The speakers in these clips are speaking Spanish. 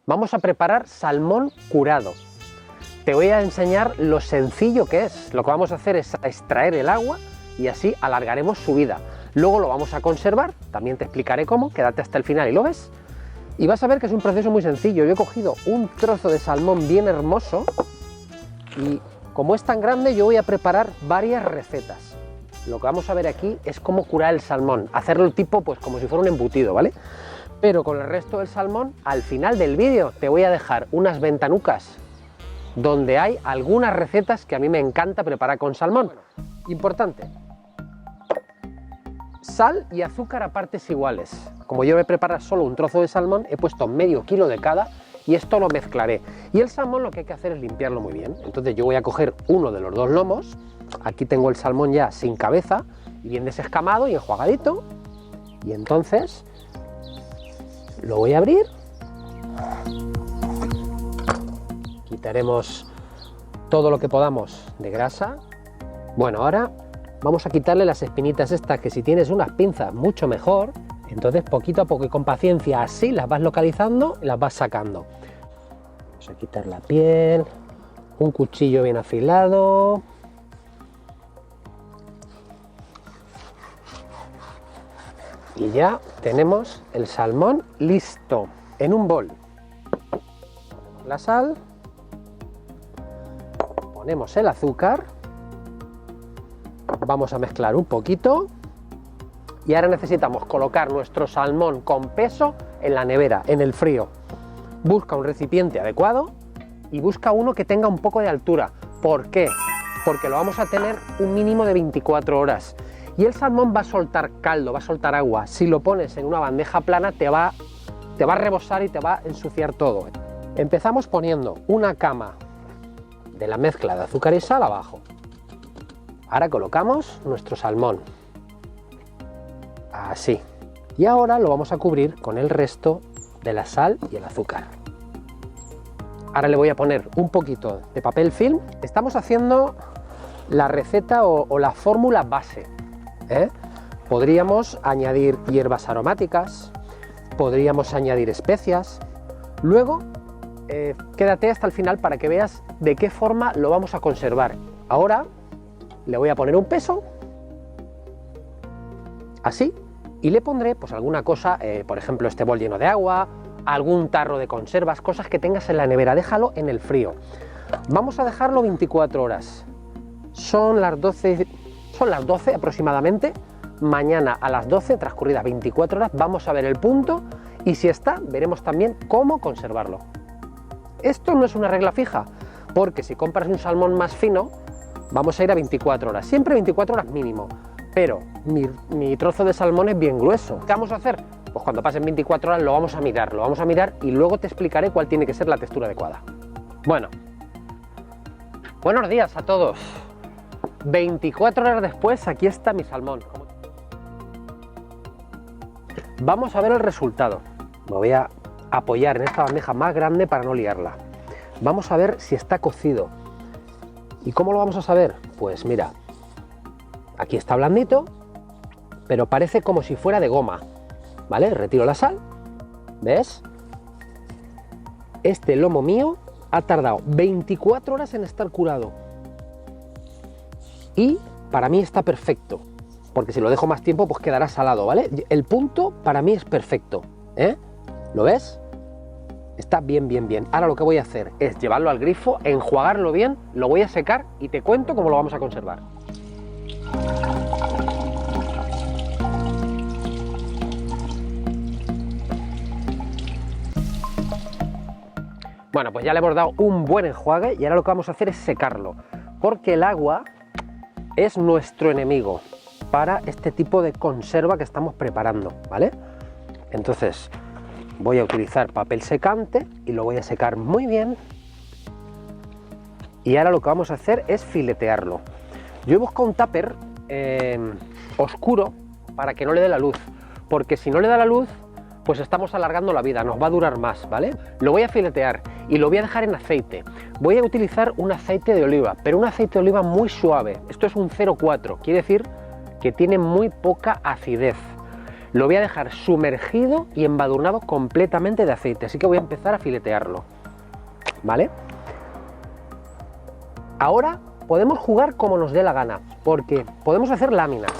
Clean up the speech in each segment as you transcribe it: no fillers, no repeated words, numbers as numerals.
Vamos a preparar salmón curado. Te voy a enseñar lo sencillo que es. Lo que vamos a hacer es extraer el agua y así alargaremos su vida. Luego lo vamos a conservar, también te explicaré cómo, quédate hasta el final y lo ves. Y vas a ver que es un proceso muy sencillo. Yo he cogido un trozo de salmón bien hermoso y como es tan grande yo voy a preparar varias recetas. Lo que vamos a ver aquí es cómo curar el salmón, hacerlo tipo pues como si fuera un embutido, ¿vale? Pero con el resto del salmón, al final del vídeo te voy a dejar unas ventanucas donde hay algunas recetas que a mí me encanta preparar con salmón. Importante, sal y azúcar a partes iguales. Como yo voy a preparar solo un trozo de salmón, he puesto medio kilo de cada y esto lo mezclaré. Y el salmón lo que hay que hacer es limpiarlo muy bien. Entonces yo voy a coger uno de los dos lomos, aquí tengo el salmón ya sin cabeza y bien desescamado y enjuagadito, y entonces lo voy a abrir. Quitaremos todo lo que podamos de grasa. Bueno, ahora vamos a quitarle las espinitas estas, que si tienes unas pinzas mucho mejor. Entonces poquito a poco y con paciencia así las vas localizando y las vas sacando. Vamos a quitar la piel, un cuchillo bien afilado. Y ya tenemos el salmón listo. En un bol ponemos la sal, ponemos el azúcar, vamos a mezclar un poquito y ahora necesitamos colocar nuestro salmón con peso en la nevera, en el frío. Busca un recipiente adecuado y busca uno que tenga un poco de altura. ¿Por qué? Porque lo vamos a tener un mínimo de 24 horas. Y el salmón va a soltar caldo, va a soltar agua. Si lo pones en una bandeja plana te va a rebosar y te va a ensuciar todo. Empezamos poniendo una cama de la mezcla de azúcar y sal abajo. Ahora colocamos nuestro salmón. Así. Y ahora lo vamos a cubrir con el resto de la sal y el azúcar. Ahora le voy a poner un poquito de papel film. Estamos haciendo la receta o la fórmula base. Podríamos añadir hierbas aromáticas, podríamos añadir especias. Luego quédate hasta el final para que veas de qué forma lo vamos a conservar. Ahora le voy a poner un peso, así, y le pondré pues alguna cosa, por ejemplo este bol lleno de agua, algún tarro de conservas, cosas que tengas en la nevera. Déjalo en el frío. Vamos a dejarlo 24 horas. Son las 12 aproximadamente. Mañana a las 12, transcurridas 24 horas, vamos a ver el punto y si está, veremos también cómo conservarlo. Esto no es una regla fija, porque si compras un salmón más fino, vamos a ir a 24 horas, siempre 24 horas mínimo, pero mi trozo de salmón es bien grueso. ¿Qué vamos a hacer? Pues cuando pasen 24 horas lo vamos a mirar y luego te explicaré cuál tiene que ser la textura adecuada. Bueno, buenos días a todos. 24 horas después, aquí está mi salmón. Vamos a ver el resultado. Me voy a apoyar en esta bandeja más grande para no liarla. Vamos a ver si está cocido. ¿Y cómo lo vamos a saber? Pues mira, aquí está blandito, pero parece como si fuera de goma. ¿Vale? Retiro la sal. ¿Ves? Este lomo mío ha tardado 24 horas en estar curado. Y para mí está perfecto, porque si lo dejo más tiempo pues quedará salado, ¿vale? El punto para mí es perfecto, ¿lo ves? Está bien, bien, bien. Ahora lo que voy a hacer es llevarlo al grifo, enjuagarlo bien, lo voy a secar y te cuento cómo lo vamos a conservar. Bueno, pues ya le hemos dado un buen enjuague y ahora lo que vamos a hacer es secarlo, porque el agua es nuestro enemigo para este tipo de conserva que estamos preparando, ¿vale? Entonces voy a utilizar papel secante y lo voy a secar muy bien. Y ahora lo que vamos a hacer es filetearlo. Yo he buscado un tupper oscuro para que no le dé la luz, porque si no le da la luz pues estamos alargando la vida, nos va a durar más, ¿vale? Lo voy a filetear y lo voy a dejar en aceite. Voy a utilizar un aceite de oliva, pero un aceite de oliva muy suave. Esto es un 0,4, quiere decir que tiene muy poca acidez. Lo voy a dejar sumergido y embadurnado completamente de aceite, así que voy a empezar a filetearlo, ¿vale? Ahora podemos jugar como nos dé la gana, porque podemos hacer láminas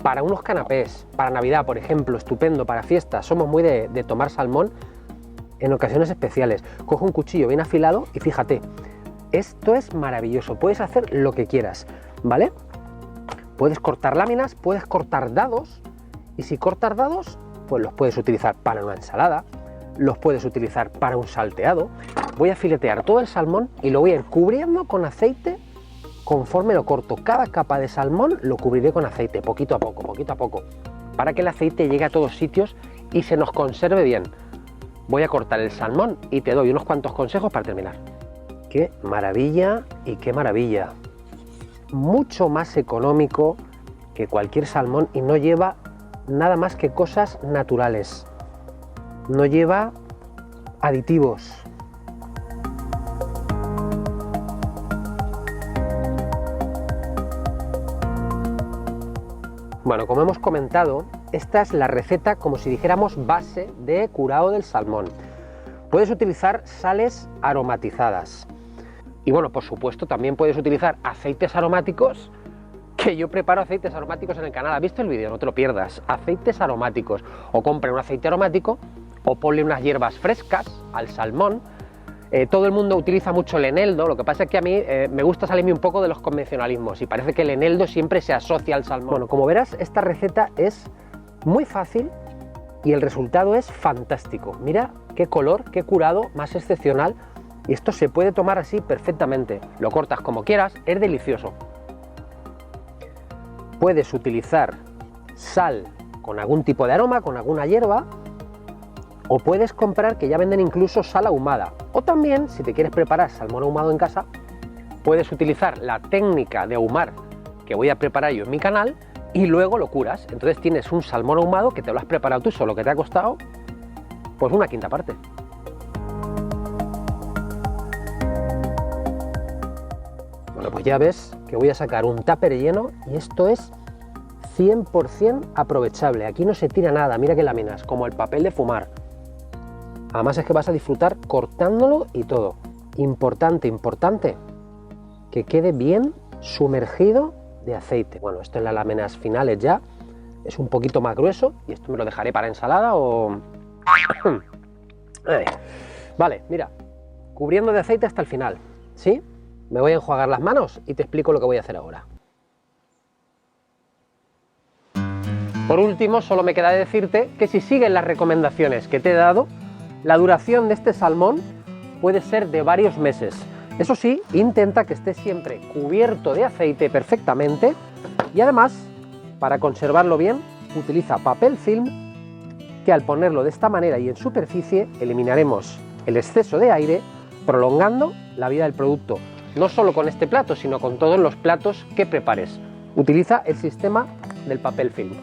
para unos canapés, para Navidad, por ejemplo, estupendo, para fiestas. Somos muy de tomar salmón en ocasiones especiales. Coge un cuchillo bien afilado y fíjate, esto es maravilloso, puedes hacer lo que quieras, ¿vale? Puedes cortar láminas, puedes cortar dados, y si cortas dados, pues los puedes utilizar para una ensalada, los puedes utilizar para un salteado. Voy a filetear todo el salmón y lo voy a ir cubriendo con aceite conforme lo corto. Cada capa de salmón lo cubriré con aceite, poquito a poco, para que el aceite llegue a todos sitios y se nos conserve bien. Voy a cortar el salmón y te doy unos cuantos consejos para terminar. ¡Qué maravilla y qué maravilla! Mucho más económico que cualquier salmón y no lleva nada más que cosas naturales. No lleva aditivos. Bueno, como hemos comentado, esta es la receta, como si dijéramos, base de curado del salmón. Puedes utilizar sales aromatizadas. Y bueno, por supuesto, también puedes utilizar aceites aromáticos, que yo preparo aceites aromáticos en el canal. ¿Has visto el vídeo? No te lo pierdas. Aceites aromáticos. O compra un aceite aromático, o ponle unas hierbas frescas al salmón. Todo el mundo utiliza mucho el eneldo, lo que pasa es que a mí me gusta salirme un poco de los convencionalismos y parece que el eneldo siempre se asocia al salmón. Bueno, como verás, esta receta es muy fácil y el resultado es fantástico. Mira qué color, qué curado más excepcional, y esto se puede tomar así perfectamente. Lo cortas como quieras, es delicioso. Puedes utilizar sal con algún tipo de aroma, con alguna hierba, o puedes comprar que ya venden incluso sal ahumada. O también, si te quieres preparar salmón ahumado en casa, puedes utilizar la técnica de ahumar que voy a preparar yo en mi canal y luego lo curas. Entonces tienes un salmón ahumado que te lo has preparado tú solo, que te ha costado pues una quinta parte. Bueno, pues ya ves que voy a sacar un tupper lleno y esto es 100% aprovechable. Aquí no se tira nada, mira qué láminas, como el papel de fumar. Además es que vas a disfrutar cortándolo y todo. Importante, que quede bien sumergido de aceite. Bueno, esto en las láminas finales ya es un poquito más grueso y esto me lo dejaré para ensalada o... Vale, mira, cubriendo de aceite hasta el final, ¿sí? Me voy a enjuagar las manos y te explico lo que voy a hacer ahora. Por último, solo me queda decirte que si sigues las recomendaciones que te he dado, la duración de este salmón puede ser de varios meses. Eso sí, intenta que esté siempre cubierto de aceite perfectamente y además, para conservarlo bien, utiliza papel film, que al ponerlo de esta manera y en superficie eliminaremos el exceso de aire, prolongando la vida del producto. No solo con este plato, sino con todos los platos que prepares. Utiliza el sistema del papel film.